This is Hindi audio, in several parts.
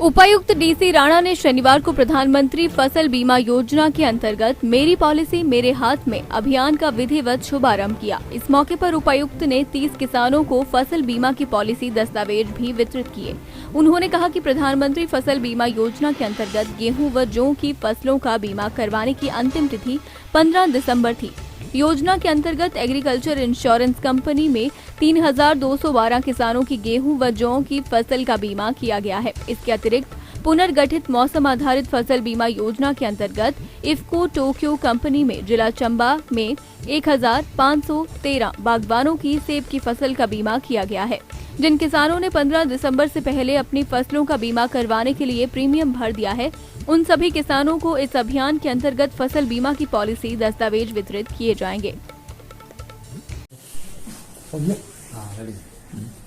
उपायुक्त डीसी राणा ने शनिवार को प्रधानमंत्री फसल बीमा योजना के अंतर्गत मेरी पॉलिसी मेरे हाथ में अभियान का विधिवत शुभारंभ किया। इस मौके पर उपायुक्त ने 30 किसानों को फसल बीमा की पॉलिसी दस्तावेज भी वितरित किए। उन्होंने कहा कि प्रधानमंत्री फसल बीमा योजना के अंतर्गत गेहूं व जौ की फसलों का बीमा करवाने की अंतिम तिथि 15 दिसंबर थी। योजना के अंतर्गत एग्रीकल्चर इंश्योरेंस कंपनी में 3212 किसानों की गेहूं व जौ की फसल का बीमा किया गया है। इसके अतिरिक्त पुनर्गठित मौसम आधारित फसल बीमा योजना के अंतर्गत इफ्को टोक्यो कंपनी में जिला चंबा में 1513 बागवानों की सेब की फसल का बीमा किया गया है। जिन किसानों ने 15 दिसंबर से पहले अपनी फसलों का बीमा करवाने के लिए प्रीमियम भर दिया है, उन सभी किसानों को इस अभियान के अंतर्गत फसल बीमा की पॉलिसी दस्तावेज वितरित किए जाएंगे।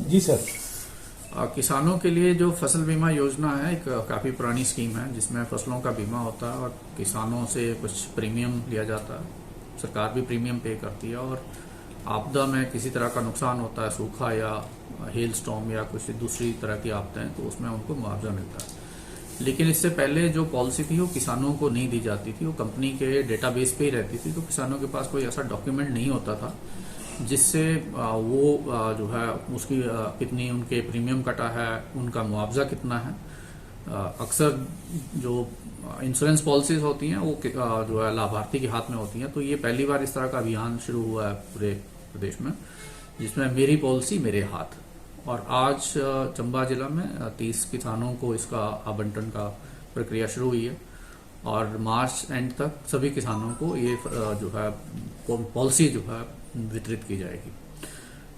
जी सर। किसानों के लिए जो फसल बीमा योजना है एक काफ़ी पुरानी स्कीम है, जिसमें फसलों का बीमा होता है और किसानों से कुछ प्रीमियम लिया जाता है। सरकार भी प्रीमियम पे करती है और आपदा में किसी तरह का नुकसान होता है, सूखा या हेल स्टॉर्म या कुछ दूसरी तरह की आपदाएं, तो उसमें उनको मुआवजा मिलता है। लेकिन इससे पहले जो पॉलिसी थी वो किसानों को नहीं दी जाती थी, वो कंपनी के डेटाबेस पे ही रहती थी, तो किसानों के पास कोई ऐसा डॉक्यूमेंट नहीं होता था जिससे वो जो है उसकी कितनी उनके प्रीमियम कटा है, उनका मुआवजा कितना है। अक्सर जो इंश्योरेंस पॉलिसीज होती हैं वो जो है लाभार्थी के हाथ में होती हैं। तो ये पहली बार इस तरह का अभियान शुरू हुआ है पूरे प्रदेश में, जिसमें मेरी पॉलिसी मेरे हाथ। और आज चंबा जिला में 30 किसानों को इसका आवंटन का प्रक्रिया शुरू हुई है और मार्च एंड तक सभी किसानों को ये जो है पॉलिसी जो है वितरित की जाएगी।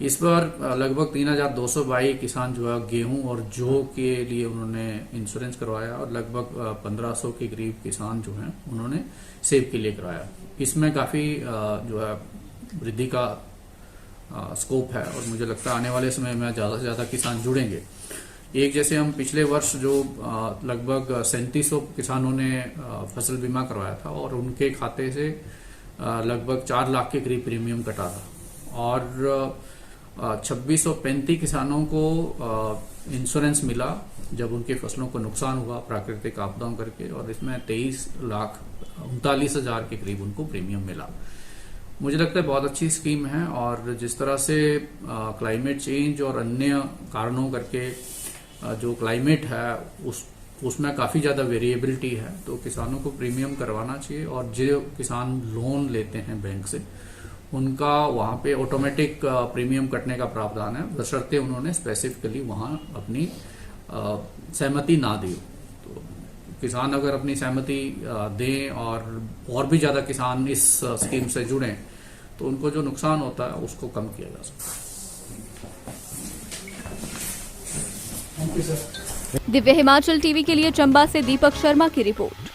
इस बार लगभग 3222 किसान जो है गेहूं और जौ के लिए उन्होंने इंश्योरेंस करवाया और लगभग 1500 के करीब किसान जो हैं उन्होंने सेब के लिए करवाया। इसमें काफ़ी जो है वृद्धि का स्कोप है और मुझे लगता है आने वाले समय में ज़्यादा से ज़्यादा किसान जुड़ेंगे। एक जैसे हम पिछले वर्ष जो लगभग 3700 किसानों ने फसल बीमा करवाया था और उनके खाते से लगभग 4 लाख के करीब प्रीमियम कटा था और 2635 किसानों को इंश्योरेंस मिला जब उनकी फसलों को नुकसान हुआ प्राकृतिक आपदाओं करके, और इसमें 23,39,000 के करीब उनको प्रीमियम मिला। मुझे लगता है बहुत अच्छी स्कीम है और जिस तरह से क्लाइमेट चेंज और अन्य कारणों करके जो क्लाइमेट है उसमें काफ़ी ज़्यादा वेरिएबिलिटी है, तो किसानों को प्रीमियम करवाना चाहिए। और जो किसान लोन लेते हैं बैंक से उनका वहाँ पे ऑटोमेटिक प्रीमियम कटने का प्रावधान है, बशर्ते उन्होंने स्पेसिफिकली वहाँ अपनी सहमति ना दी। तो किसान अगर अपनी सहमति दें और भी ज़्यादा किसान इस स्कीम से जुड़ें तो उनको जो नुकसान होता है उसको कम किया जा सकता है। दिव्य हिमाचल टीवी के लिए चंबा से दीपक शर्मा की रिपोर्ट।